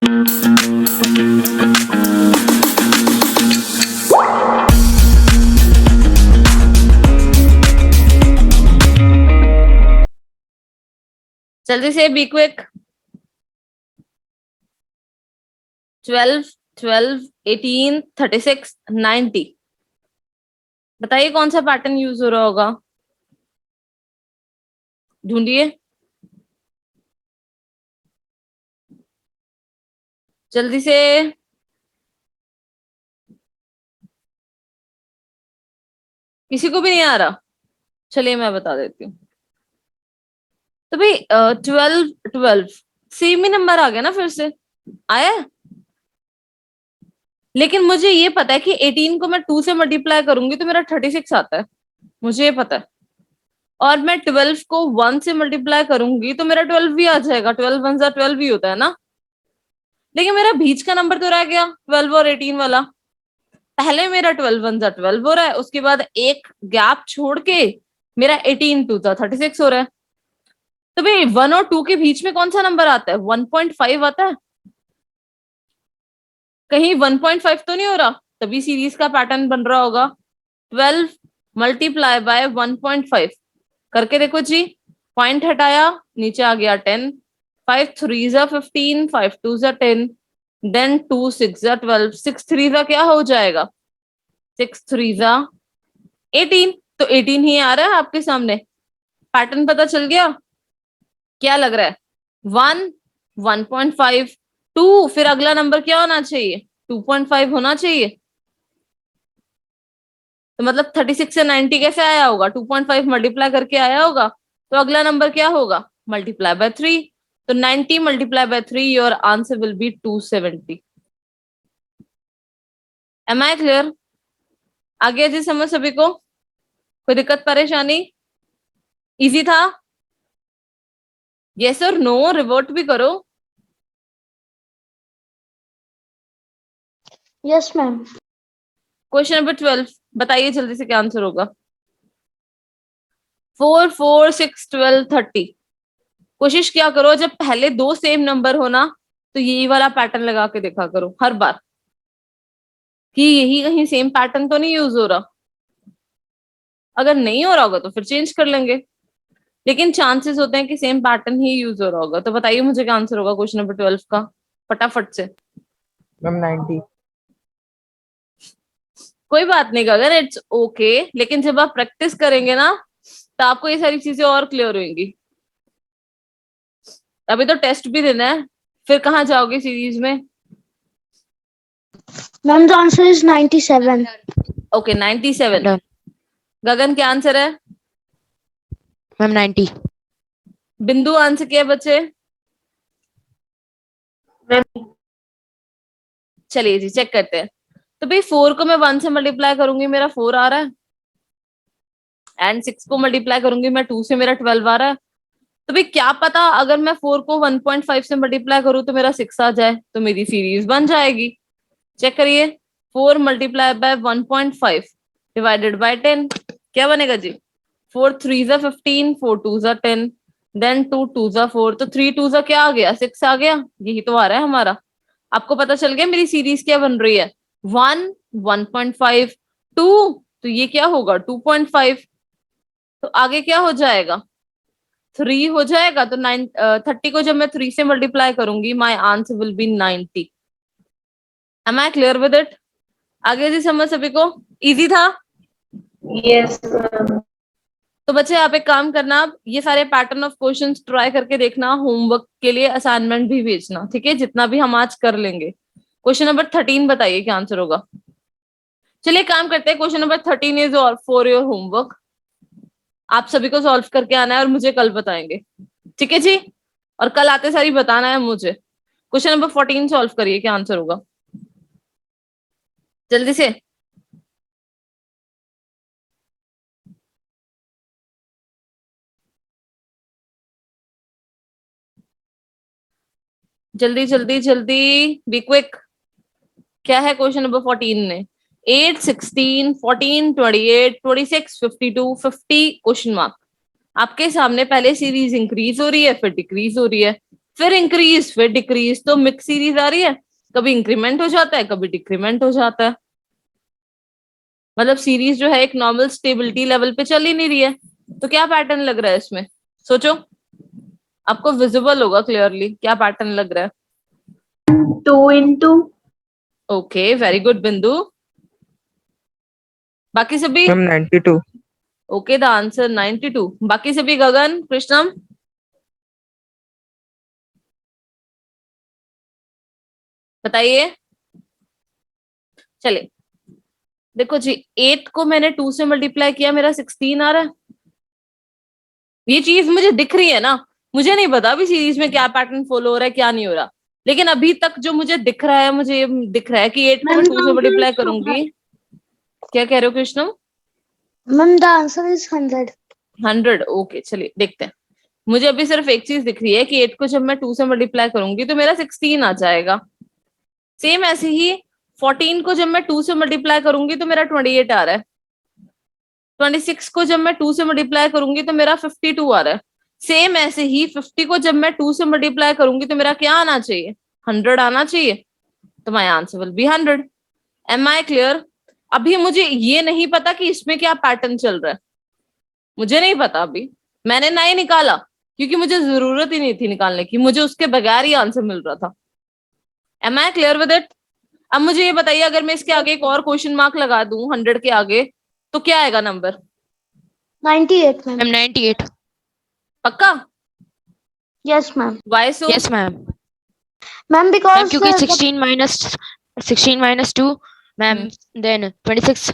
जल्दी से be quick. 12, 12, 18, 36, 90। बताइए कौन सा पैटर्न यूज हो रहा होगा, ढूंढिए जल्दी से। किसी को भी नहीं आ रहा? चलिए मैं बता देती हूँ। तो भाई 12, 12 सेम ही नंबर आ गया ना, फिर से आया। लेकिन मुझे ये पता है कि 18 को मैं 2 से मल्टीप्लाई करूंगी तो मेरा 36 आता है, मुझे ये पता है। और मैं 12 को 1 से मल्टीप्लाई करूंगी तो मेरा 12 भी आ जाएगा, 12 वन जा 12 भी होता है ना। लेकिन मेरा बीच का नंबर तो रह गया 12 और 18 वाला। पहले मेरा 12 वन जा 12 हो रहा है, उसके बाद एक गैप छोड़ के मेरा 18 टू जा 36 हो रहा है। तो भाई 1 और 2 के बीच में कौन सा नंबर आता है? 1.5 आता है। कहीं 1.5 तो नहीं हो रहा, तभी सीरीज का पैटर्न बन रहा होगा। 12 मल्टीप्लाई बाय 1.5 करके देखो जी। पॉइंट हटाया, नीचे आ गया 10। 5 3 जा 15, 5 2 जा 10, देन 2 6 जा 12, 6 3 जा क्या हो जाएगा? 6 3 जा 18। तो 18 ही आ रहा है आपके सामने। पैटर्न पता चल गया? क्या लग रहा है? 1, 1.5, 2, फिर अगला नंबर क्या होना चाहिए? 2.5 होना चाहिए। तो मतलब 36 से 90 कैसे आया होगा? 2.5 मल्टीप्लाई करके आया होगा। तो अगला नंबर क्या होगा? Multiply by 3। तो 90 multiply by 3, your answer will be 270। Am I clear? आ गया जी समझ सभी को? कोई दिक्कत परेशानी? इजी था? यस और नो रिवर्ट भी करो। Yes ma'am. क्वेश्चन नंबर 12 बताइए जल्दी से क्या आंसर होगा। 4 4 6 12 30। कोशिश क्या करो जब पहले दो सेम नंबर हो ना, तो यही वाला पैटर्न लगा के देखा करो हर बार कि यही कहीं सेम पैटर्न तो नहीं यूज हो रहा। अगर नहीं हो रहा होगा तो फिर चेंज कर लेंगे, लेकिन चांसेस होते हैं कि सेम पैटर्न ही यूज हो रहा होगा। तो बताइए मुझे क्या आंसर होगा क्वेश्चन नंबर 12 का, फटाफट से। मैम 90। कोई बात नहीं गगन, इट्स ओके। लेकिन जब आप प्रैक्टिस करेंगे ना, तो आपको ये सारी चीजें और क्लियर होंगी। अभी तो टेस्ट भी देना है, फिर कहाँ जाओगे सीरीज में? Ma'am the answer is 97। Okay 97। गगन क्या आंसर है? मैम 90। बिंदु आंसर क्या है बच्चे? चलिए जी चेक करते हैं। तो भाई 4 को मैं 1 से मल्टीप्लाई करूंगी, मेरा 4 आ रहा है। एंड 6 को मल्टीप्लाई करूंगी मैं 2 से, मेरा 12 आ रहा है। तो भाई क्या पता अगर मैं 4 को 1.5 से मल्टीप्लाई करूं तो मेरा 6 आ जाए, तो मेरी सीरीज बन जाएगी। चेक करिए। 4 मल्टीप्लाई बाय 1.5 डिवाइडेड बाय 10 क्या बनेगा जी? 4 3 जा 15, 4 2 जा 10, देन 2 2 जा 4। तो 3 2 जा क्या आ गया? 6 आ गया। यही तो आ रहा है हमारा। आपको पता चल गया मेरी सीरीज क्या बन रही है? 1 1.5 2, तो ये क्या होगा? 2.5। तो आगे क्या हो जाएगा? 3 हो जाएगा। तो 30 को जब मैं 3 से मल्टीप्लाई करूंगी, my answer will be 90। Am I clear with it? आगे जी समझ सभी को? इजी था? यस। तो बच्चे आप एक काम करना, आप ये सारे पैटर्न ऑफ क्वेश्चंस ट्राई करके देखना, होमवर्क के लिए असाइनमेंट भी भेजना, ठीक है? जितना भी हम आज कर लेंगे। क्वेश्चन नंबर 13 बताइए क्या आंसर होगा। चलिए काम करते हैं। Question number 13 is for your homework. आप सभी को सॉल्व करके आना है और मुझे कल बताएंगे, ठीक है जी? और कल आते सारी बताना है मुझे। क्वेश्चन नंबर 14 सॉल्व करिए क्या आंसर होगा, जल्दी से। जल्दी जल्दी जल्दी, बी क्विक। क्या है क्वेश्चन नंबर 14 में? 8 16 14 28 26 52 50 क्वेश्चन मार्क। आपके सामने पहले सीरीज इंक्रीज हो रही है, फिर डिक्रीज हो रही है। फिर इंक्रीज, फिर डिक्रीज। तो मिक्स सीरीज आ रही है, कभी इंक्रीमेंट हो जाता है, कभी डिक्रीमेंट हो जाता है। मतलब सीरीज जो है एक नॉर्मल स्टेबिलिटी लेवल पे चल ही नहीं रही है। तो क्या पैटर्न लग रहा है इसमें, सोचो। आपको विजिबल होगा क्लियरली क्या पैटर्न लग रहा है। 2 into ओके, वेरी गुड बिंदु। बाकी सभी? मैम 92। Okay, the answer 92। बाकी सभी? गगन, कृष्णम? बताइए। चलिए, देखो जी, 8 को मैंने 2 से मल्टीप्लाई किया, मेरा 16 आ रहा है। ये चीज मुझे दिख रही है ना। मुझे नहीं पता अभी सीरीज में क्या पैटर्न फॉलो हो रहा है, क्या नहीं हो रहा। लेकिन अभी तक जो मुझे दिख रहा है, मुझे ये दिख रहा है कि 8 को मैं Ma'am, 2 से the answer मल्टीप्लाई is 100. करूंगी। क्या कह रहे हो कृष्णम? Ma'am, the answer is 100. 100। Okay, चलिए देखते हैं। मुझे अभी सिर्फ एक चीज दिख रही है कि 8 को जब मैं 2 से मल्टीप्लाई करूंगी तो मेरा 16 आ जाएगा। सेम ऐसे ही 14 को जब मैं 2 से मल्टीप्लाई करूंगी तो मेरा 28 आ रहा है। 26 को जब मैं 2 से मल्टीप्लाई करूंगी तो मेरा 52 आ रहा है। सेम ऐसे ही 50 को जब मैं 2 से मल्टीप्लाई करूंगी तो मेरा क्या आना चाहिए? 100 आना चाहिए। तो my answer will be 100। Am I clear? अभी मुझे ये नहीं पता कि इसमें क्या पैटर्न चल रहा है, मुझे नहीं पता अभी। मैंने ना ही निकाला क्योंकि मुझे जरूरत ही नहीं थी निकालने की, मुझे उसके बगैर ही आंसर मिल रहा था। Am I clear with it? अब मुझे ये बताइए, अगर मैं इसके आगे एक और क्वेश्चन मार्क लगा दूं 100 के आगे, तो क्या आएगा नंबर? 98, ma'am. Ma'am, 98. पक्का? Yes, ma'am. Y so? Yes, ma'am. Ma'am, Ma'am, because क्योंकि 16 minus 2, ma'am, then 26,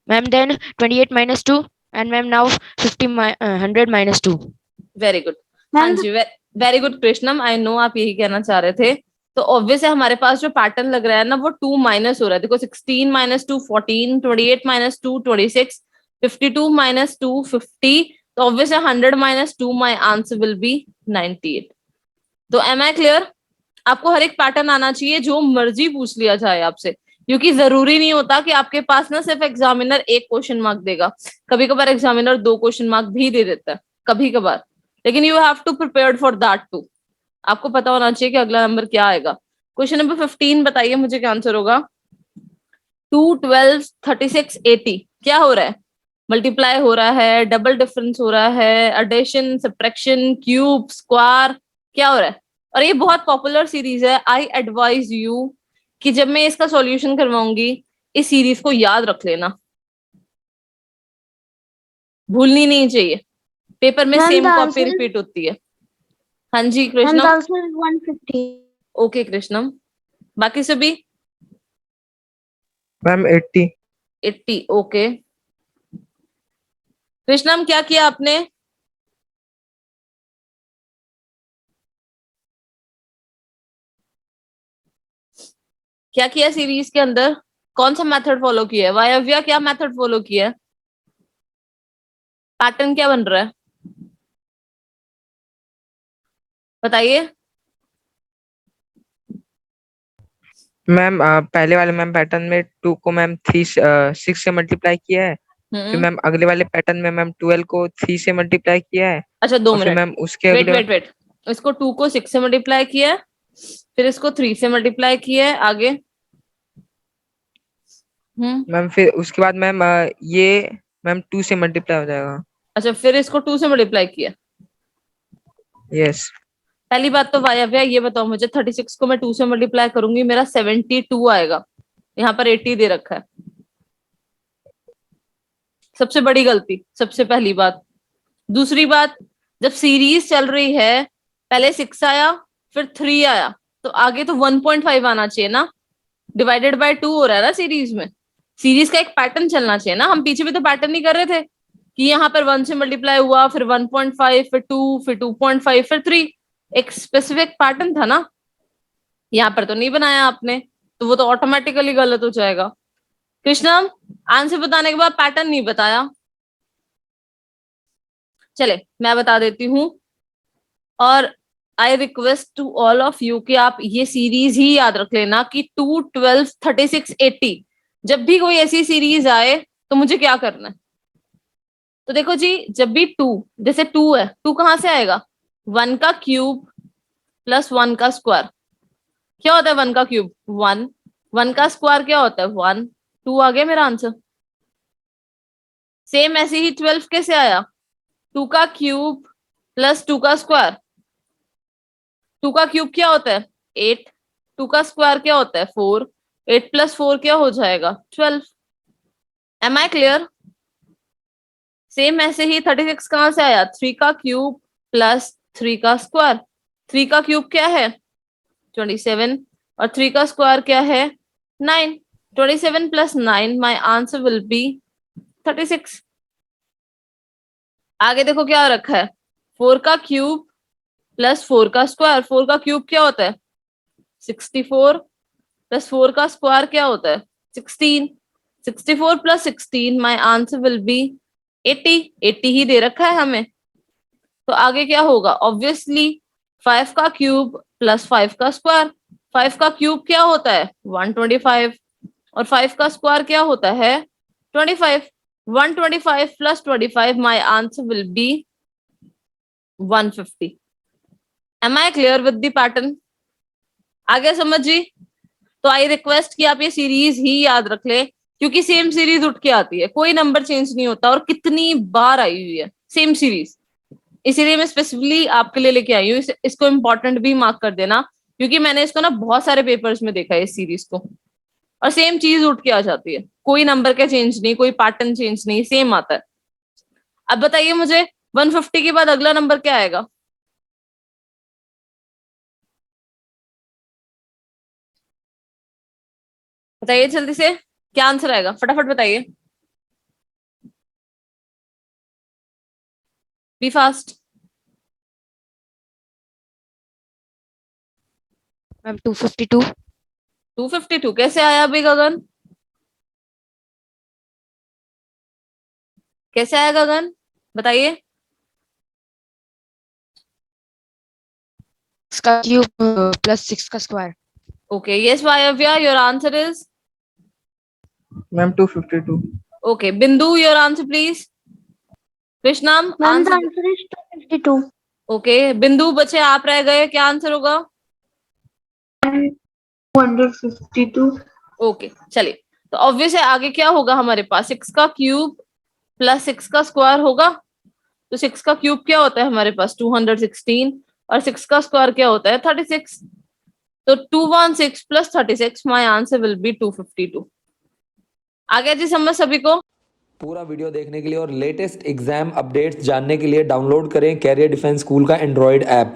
ma'am, then 28 minus 2, and ma'am now 100 minus 2. Very good. हाँ ma'am, जी, very good Krishnam, I know आप यही कहना चाह रहे थे। तो ऑब्वियस है हमारे पास जो पैटर्न लग रहा है ना वो 2 माइनस हो रहा है। देखो 16 माइनस 2 14, 28 माइनस 2 26, 52 माइनस 2 50। तो ऑब्वियस है 100 minus 2, my answer will B 98। तो एम आई क्लियर? आपको हर एक पैटर्न आना चाहिए, जो मर्जी पूछ लिया जाए आपसे, क्योंकि जरूरी नहीं होता कि आपके पास ना सिर्फ एग्जामिनर एक क्वेश्चन मार्क देगा। कभी कभार एग्जामिनर 2 क्वेश्चन मार्क भी दे देता है, कभी कभार। लेकिन you have to prepare for that too. आपको पता होना चाहिए कि अगला नंबर क्या आएगा। क्वेश्चन नंबर 15 बताइए मुझे क्या आंसर होगा। 2 12 36 80 क्या हो रहा है? मल्टीप्लाई हो रहा है, डबल डिफरेंस हो रहा है, एडिशन, सब्ट्रैक्शन, क्यूब, स्क्वायर, क्या हो रहा है? और ये बहुत पॉपुलर सीरीज है। आई एडवाइज यू कि जब मैं इसका सॉल्यूशन करवाऊंगी, इस सीरीज को याद रख लेना, भूलनी नहीं चाहिए। पेपर में ma'am, same the copy answer is repeat होती है। हाँ जी ma'am, Krishnam? the answer is 150. Okay Krishnam, बाकी सभी? मैम 80। 80। ओके कृष्णम, क्या किया आपने? क्या किया सीरीज के अंदर? कौन सा मेथड फॉलो किया है? वायव्या, क्या मेथड फॉलो किया है? पैटर्न क्या बन रहा है बताइए। मैम पहले वाले मैम पैटर्न में 2 को मैम 6 से मल्टीप्लाई किया है। फिर मैम अगले वाले पैटर्न में मैम 12 को 3 से मल्टीप्लाई किया है। अच्छा, 2 और फिर मिनट, मैम उसके वेट अगले वेट वेट। इसको 2 को 6 से मल्टीप्लाई किया है, फिर इसको 3 से मल्टीप्लाई किया है, आगे? मैम फिर उसके बाद मैम ये मैम 2 से मल्टीप्लाई हो जाएगा। अच्छा, फिर इसको 2 से मल्टीप्लाई किया। यस। पहली बात तो वायव्या ये बताओ मुझे, 36 को मैं 2 से मल्टीप्लाई करूंगी, मेरा 72 आएगा। यहाँ पर 80 दे रखा है। सबसे बड़ी गलती, सबसे पहली बात। दूसरी बात, जब सीरीज चल रही है, पहले 6 आया, फिर 3 आया, तो आगे तो 1.5 आना चाहिए ना। डिवाइडेड बाय 2 हो रहा है ना सीरीज में। सीरीज का एक पैटर्न चलना चाहिए ना। हम पीछे भी तो पैटर्न नहीं कर रहे थे कि यहाँ पर 1 से मल्टीप्लाई हुआ, फिर 1.5, फिर 2, फिर 2.5, फिर 3। एक स्पेसिफिक पैटर्न था ना। यहाँ पर तो नहीं बनाया आपने, तो वो तो ऑटोमेटिकली गलत हो जाएगा। कृष्णम, आंसर बताने के बाद पैटर्न नहीं बताया। चले मैं बता देती हूँ। और I request to all of you कि आप ये सीरीज ही याद रख लेना कि 2 12 36 80। जब भी कोई ऐसी सीरीज आए तो मुझे क्या करना है। तो देखो जी, जब भी 2, जैसे 2 है, 2 कहाँ से आएगा? 1 का क्यूब प्लस 1 का स्क्वायर। क्या होता है 1 का क्यूब? 1। 1 का स्क्वायर क्या होता है? 1। 2 आ गया मेरा आंसर। सेम ऐसे ही 12 कैसे आया? 2 का क्यूब प्लस 2 का स्क्वायर। 2 का क्यूब क्या होता है? 8। 2 का स्क्वायर क्या होता है? 4। 8 प्लस 4 क्या हो जाएगा? 12। M I clear? सेम ऐसे ही 36 कहां से आया? 3 का क्यूब प्लस 3 का स्क्वायर। 3 का क्यूब क्या है? 27 और 3 का स्क्वायर क्या है? 9। 27 plus 9 my answer will B 36। आगे देखो क्या रखा है? 4 का क्यूब प्लस 4 का स्क्वायर। 4 का क्यूब क्या होता है? 64 प्लस 4 का स्क्वायर क्या होता है? 16। 64 plus 16 my answer will B 80। 80 ही दे रखा है हमें, तो आगे क्या होगा? ऑब्वियसली 5 का क्यूब प्लस 5 का स्क्वायर। 5 का क्यूब क्या होता है? 125 और 5 का स्क्वायर क्या होता है? 25। 125 plus 25 my answer will be 150। Am I clear with the pattern? आगे समझ जी? तो आई रिक्वेस्ट कि आप ये सीरीज ही याद रख ले, क्योंकि सेम सीरीज उठ के आती है, कोई नंबर चेंज नहीं होता, और कितनी बार आई हुई है सेम सीरीज। इसीलिए मैं स्पेसिफिकली आपके लिए लेके आई हूँ। इसको इम्पोर्टेंट भी मार्क कर देना, क्योंकि मैंने इसको ना बहुत सारे पेपर्स में देखा है इस सीरीज को, और सेम चीज उठ के आ जाती है, कोई नंबर का चेंज नहीं, कोई पैटर्न चेंज नहीं, सेम आता है। अब बताइए मुझे 150 के बाद अगला नंबर क्या आएगा? बताइए जल्दी से, क्या आंसर आएगा? फटाफट बताइए, बी फास्ट। मैम 252। 252 कैसे आया अभी गगन? कैसे आया गगन, बताइए। 6 का क्यूब प्लस 6 का square. Okay, yes Vayavya, your answer is? Ma'am 252। Okay, Bindu, your answer please. Krishnam, Ma'am, the answer. answer is 252. Okay, Bindu बचे, आप रह गए, क्या आंसर होगा? 252. ओके चलिए, तो ऑब्वियस है आगे क्या होगा हमारे पास? 6 का क्यूब प्लस 6 का स्क्वायर होगा। तो 6 का क्यूब क्या होता है हमारे पास? 216, और 6 का स्क्वायर क्या होता है? 36। तो 216 plus 36 my answer will B 252। आ गया जी समझ सभी को? पूरा वीडियो देखने के लिए और लेटेस्ट एग्जाम अपडेट्स जानने के लिए डाउनलोड करें कैरियर डिफेंस स्कूल का एंड्रॉयड ऐप।